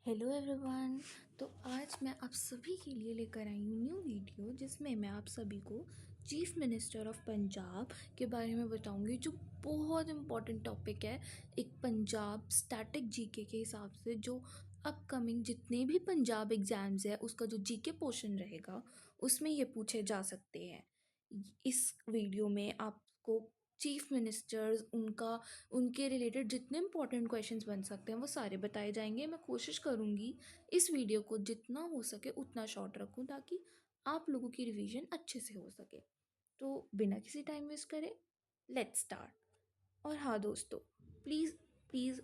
Hello everyone. तो आज मैं आप सभी के लिए लेकर आई हूँ न्यू वीडियो जिसमें मैं आप सभी को चीफ मिनिस्टर ऑफ पंजाब के बारे में बताऊंगी, जो बहुत इम्पॉर्टेंट टॉपिक है। एक पंजाब स्टैटिक जीके के हिसाब से जो अपकमिंग जितने भी पंजाब एग्ज़ाम्स है उसका जो जीके पोर्शन रहेगा उसमें ये पूछे जा सकते हैं। इस वीडियो में आपको चीफ मिनिस्टर्स उनके रिलेटेड जितने इंपॉर्टेंट क्वेश्चंस बन सकते हैं वो सारे बताए जाएंगे। मैं कोशिश करूँगी इस वीडियो को जितना हो सके उतना शॉर्ट रखूँ ताकि आप लोगों की रिवीजन अच्छे से हो सके। तो बिना किसी टाइम वेस्ट करे लेट्स स्टार्ट। और हाँ दोस्तों, please please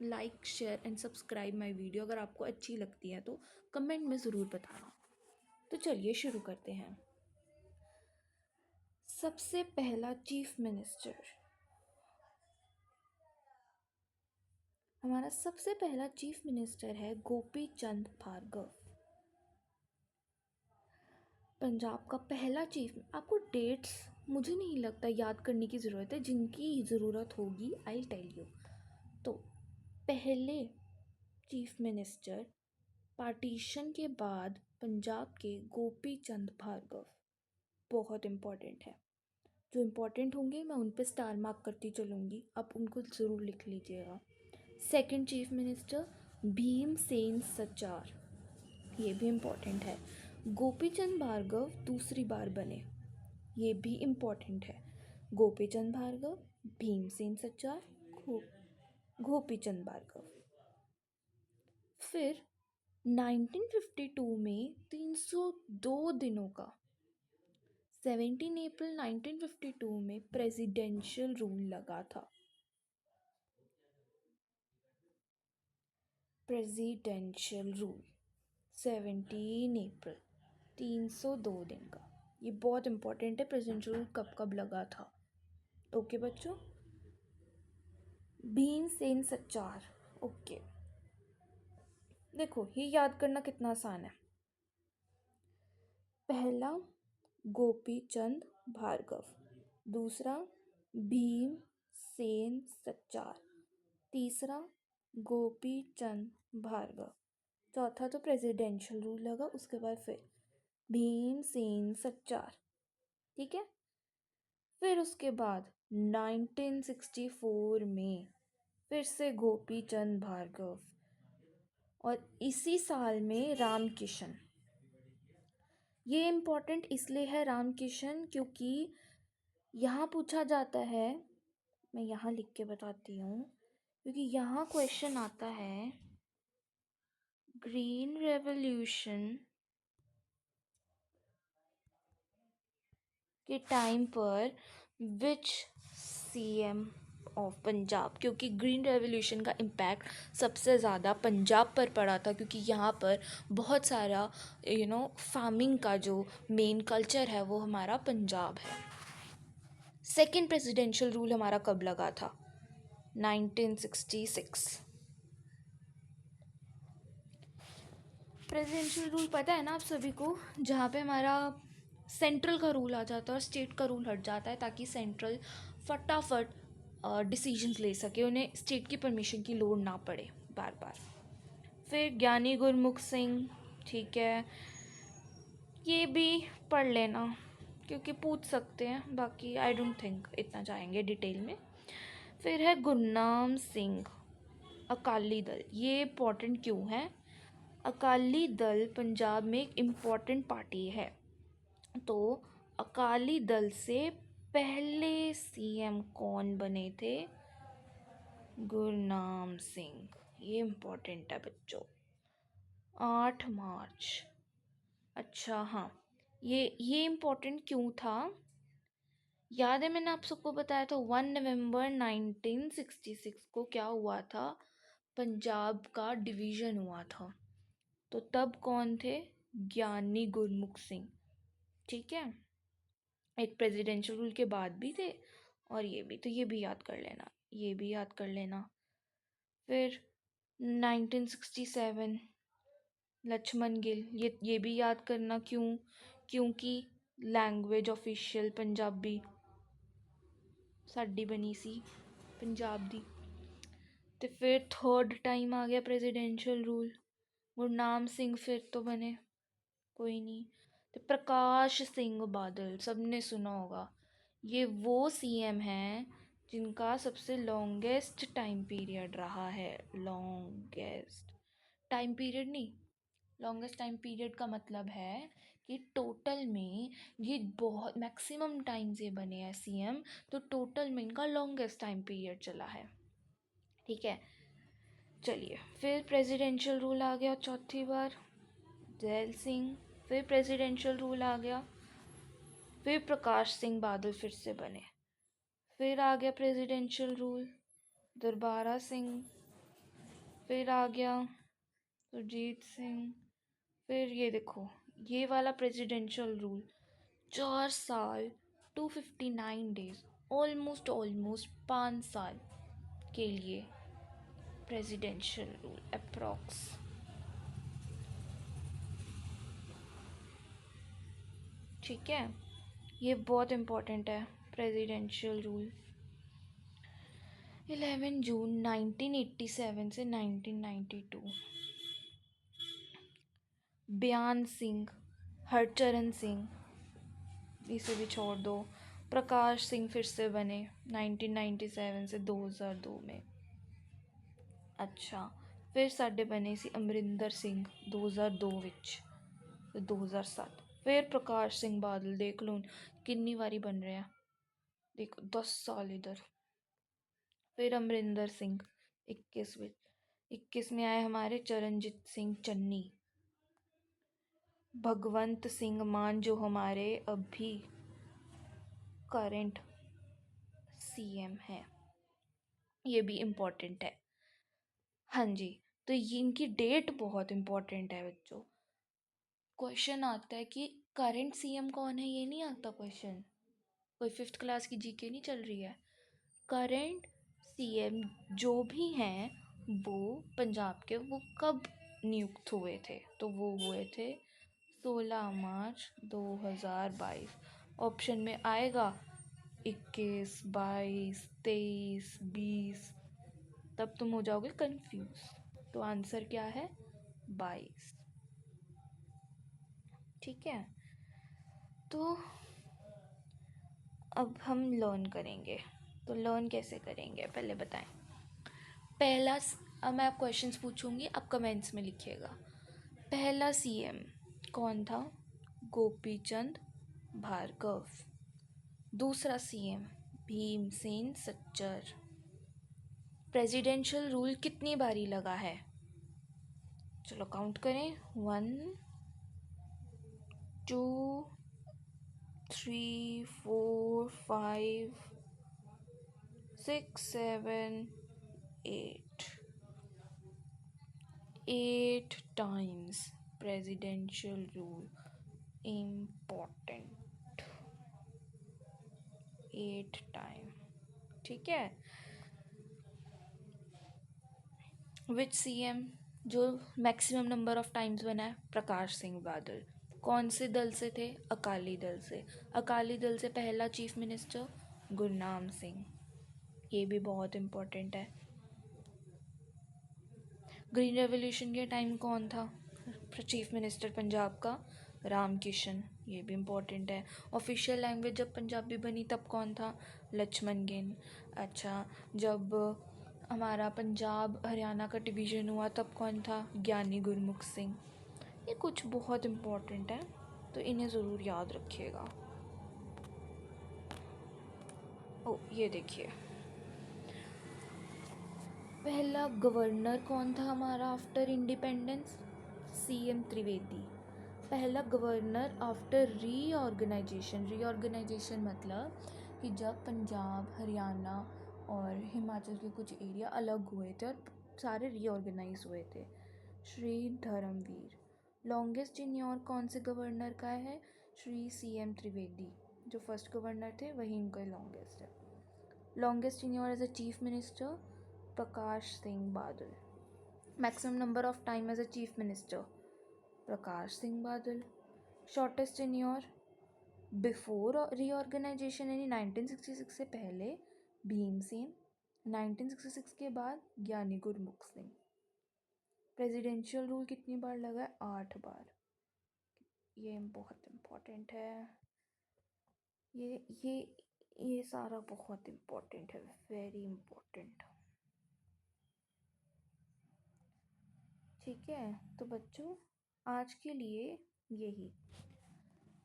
like share and subscribe my video. अगर आपको अच्छी लगती है तो कमेंट में ज़रूर बताना। तो चलिए शुरू करते हैं। सबसे पहला चीफ मिनिस्टर, हमारा सबसे पहला चीफ मिनिस्टर है गोपी चंद भार्गव। पंजाब का पहला चीफ। आपको डेट्स मुझे नहीं लगता याद करने की ज़रूरत है, जिनकी ज़रूरत होगी आई टेल यू। तो पहले चीफ मिनिस्टर पार्टीशन के बाद पंजाब के गोपी चंद भार्गव बहुत इम्पॉर्टेंट है। जो इम्पोर्टेंट होंगे मैं उन पे स्टार मार्क करती चलूँगी, आप उनको ज़रूर लिख लीजिएगा। Second chief minister Bhim Sen Sachar, ये भी इम्पोर्टेंट है। गोपीचंद भार्गव दूसरी बार बने, ये भी इम्पोर्टेंट है। गोपीचंद भार्गव, भीमसेन सचार, गोपीचंद भार्गव। फिर 1952 में 302 दिनों का 17 अप्रैल 1952 में प्रेसिडेंशियल रूल लगा था। प्रेसिडेंशियल रूल 17 अप्रैल 302 दिन का, ये बहुत इंपॉर्टेंट है। प्रेसिडेंशियल रूल कब कब लगा था। ओके बच्चों। भीमसेन सचार, ओके। देखो ये याद करना कितना आसान है। पहला गोपी चंद भार्गव, दूसरा भीम सेन सचार, तीसरा गोपी चंद भार्गव, चौथा तो प्रेसिडेंशियल रूल लगा, उसके बाद फिर भीम सेन सचार, ठीक है। फिर उसके बाद 1964 में फिर से गोपी चंद भार्गव, और इसी साल में रामकिशन। ये इम्पोर्टेंट इसलिए है रामकिशन क्योंकि यहाँ पूछा जाता है, मैं यहाँ लिख के बताती हूँ, क्योंकि यहाँ क्वेश्चन आता है ग्रीन रेवोल्यूशन के टाइम पर विच सीएम ऑफ पंजाब, क्योंकि ग्रीन रेवोल्यूशन का इम्पैक्ट सबसे ज़्यादा पंजाब पर पड़ा था, क्योंकि यहाँ पर बहुत सारा फार्मिंग का जो मेन कल्चर है वो हमारा पंजाब है। सेकंड प्रेसिडेंशियल रूल हमारा कब लगा था? 1966। प्रेसिडेंशियल रूल पता है ना आप सभी को, जहाँ पे हमारा सेंट्रल का रूल आ जाता है और स्टेट का रूल हट जाता है, ताकि सेंट्रल फटाफट डिसीजंस ले सके, उन्हें स्टेट की परमिशन की लोड़ ना पड़े बार बार। फिर ज्ञानी गुरमुख सिंह, ठीक है, ये भी पढ़ लेना क्योंकि पूछ सकते हैं, बाकी आई डोंट थिंक इतना जाएंगे डिटेल में। फिर है गुरनाम सिंह, अकाली दल। ये इम्पोर्टेंट क्यों है? अकाली दल पंजाब में एक इम्पॉर्टेंट पार्टी है। तो अकाली दल से पहले सीएम कौन बने थे? गुरनाम सिंह। ये इम्पोर्टेंट है बच्चों। 8 मार्च। अच्छा हाँ, ये इम्पोर्टेंट क्यों था याद है? मैंने आप सबको बताया था 1 नवंबर 1966 को क्या हुआ था, पंजाब का डिवीज़न हुआ था। तो तब कौन थे? ज्ञानी गुरमुख सिंह, ठीक है। एक प्रेसिडेंशियल रूल के बाद भी थे और ये भी, तो ये भी याद कर लेना, ये भी याद कर लेना। फिर 1967 लक्ष्मण गिल, ये भी याद करना, क्योंकि लैंग्वेज ऑफिशियल पंजाबी साडी बनी सी पंजाब दी। तो फिर थर्ड टाइम आ गया प्रेसिडेंशियल रूल, गुरनाम सिंह फिर तो बने, कोई नहीं। तो प्रकाश सिंह बादल सबने सुना होगा, ये वो सीएम हैं जिनका सबसे लॉन्गेस्ट टाइम पीरियड रहा है। लॉन्गेस्ट टाइम पीरियड नहीं, लॉन्गेस्ट टाइम पीरियड का मतलब है कि टोटल में ये बहुत मैक्सिमम टाइम से बने हैं सीएम, तो टोटल में इनका लॉन्गेस्ट टाइम पीरियड चला है। ठीक है, चलिए फिर प्रेसिडेंशियल रूल आ गया चौथी बार, जैल सिंह। फिर प्रेसिडेंशियल रूल आ गया, फिर प्रकाश सिंह बादल फिर से बने। फिर आ गया प्रेसिडेंशियल रूल, दरबारा सिंह। फिर आ गया सुरजीत सिंह। फिर ये देखो, ये वाला प्रेसिडेंशियल रूल 4 साल 259 डेज, ऑलमोस्ट 5 साल के लिए प्रेसिडेंशियल रूल अप्रॉक्स। ठीक है, ये बहुत इम्पोर्टेंट है प्रेसिडेंशियल रूल। 11 जून 1987 से 1992, बयान सिंह, हरचरण सिंह, इसे भी छोड़ दो, प्रकाश सिंह फिर से बने 1997 से 2002 में। अच्छा, फिर साढ़े बने सी अमरिंदर सिंह 2002 विच, 2007। फिर प्रकाश सिंह बादल, देख लो कितनी बारी बन रहे हैं, देखो 10 साल इधर। फिर अमरिंदर सिंह 21 में आए हमारे चरणजीत सिंह चन्नी। भगवंत सिंह मान जो हमारे अभी करंट सीएम है, ये भी इम्पोर्टेंट है। हाँ जी, तो ये इनकी डेट बहुत इम्पोर्टेंट है बच्चों। क्वेश्चन आता है कि करंट सीएम कौन है, ये नहीं आता क्वेश्चन, कोई 5th क्लास की जीके नहीं चल रही है। करंट सीएम जो भी हैं वो पंजाब के, वो कब नियुक्त हुए थे, तो वो हुए थे 16 मार्च 2022। ऑप्शन में आएगा 21, 22, 23, 20, तब तुम हो जाओगे कंफ्यूज। तो आंसर क्या है, 22। ठीक है, तो अब हम लर्न करेंगे, तो लर्न कैसे करेंगे पहले बताएं। पहला, अब मैं आप क्वेश्चंस पूछूंगी, आप कमेंट्स में लिखिएगा। पहला सीएम कौन था, गोपीचंद भार्गव। दूसरा CM Bhimsen Sachar. Presidential rule कितनी बारी लगा है, चलो काउंट करें, 1 2 3 4 5 6 7 8, 8 times presidential rule important, 8 time. ठीक है, विच सीएम जो मैक्सिमम नंबर ऑफ टाइम्स बना है, प्रकाश सिंह बादल। कौन से दल से थे, अकाली दल से। अकाली दल से पहला चीफ मिनिस्टर गुरनाम सिंह, ये भी बहुत इम्पोर्टेंट है। ग्रीन रेवोल्यूशन के टाइम कौन था चीफ मिनिस्टर पंजाब का, राम किशन, ये भी इम्पोर्टेंट है। ऑफिशियल लैंग्वेज जब पंजाबी बनी तब कौन था, लक्ष्मण गिल। अच्छा, जब हमारा पंजाब हरियाणा का डिवीज़न हुआ तब कौन था, ज्ञानी गुरमुख सिंह। ये कुछ बहुत इम्पोर्टेंट है, तो इन्हें ज़रूर याद रखिएगा। ओ ये देखिए, पहला गवर्नर कौन था हमारा आफ्टर इंडिपेंडेंस, सीएम त्रिवेदी। पहला गवर्नर आफ्टर रीऑर्गेनाइजेशन, रीऑर्गेनाइजेशन मतलब कि जब पंजाब हरियाणा और हिमाचल के कुछ एरिया अलग हुए थे और सारे रीऑर्गेनाइज हुए थे, श्री धर्मवीर। लॉन्गेस्ट टेन्योर कौन से गवर्नर का है, श्री सीएम त्रिवेदी, जो फर्स्ट गवर्नर थे वही इनका लॉन्गेस्ट है। Longest tenure as a chief minister Prakash Singh Badal. Maximum number of time as a chief minister Prakash Singh Badal. Shortest tenure before reorganisation यानी 1966 से पहले भीमसेन। 1966 के बाद ज्ञानी गुरमुख सिंह। प्रेसिडेंशियल रूल कितनी बार लगा है? 8 बार। ये बहुत इम्पोर्टेंट है। ये ये ये सारा बहुत इम्पोर्टेंट है, वेरी इम्पोर्टेंट। ठीक है, तो बच्चों आज के लिए यही।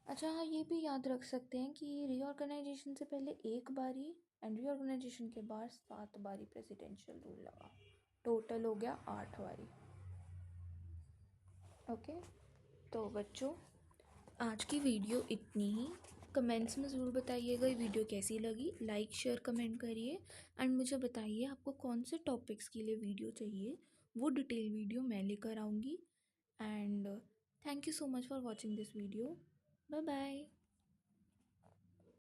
अच्छा हाँ, ये भी याद रख सकते हैं कि रीऑर्गेनाइजेशन से पहले 1 बारी एंड रीऑर्गेनाइजेशन के बाद 7 बारी प्रेसिडेंशियल रूल लगा। टोटल हो गया 8 बारी। ओके, तो बच्चों आज की वीडियो इतनी ही। कमेंट्स में ज़रूर बताइएगा ये वीडियो कैसी लगी। लाइक शेयर कमेंट करिए एंड मुझे बताइए आपको कौन से टॉपिक्स के लिए वीडियो चाहिए, वो डिटेल वीडियो मैं लेकर आऊँगी। And thank you so much for watching this video. Bye bye.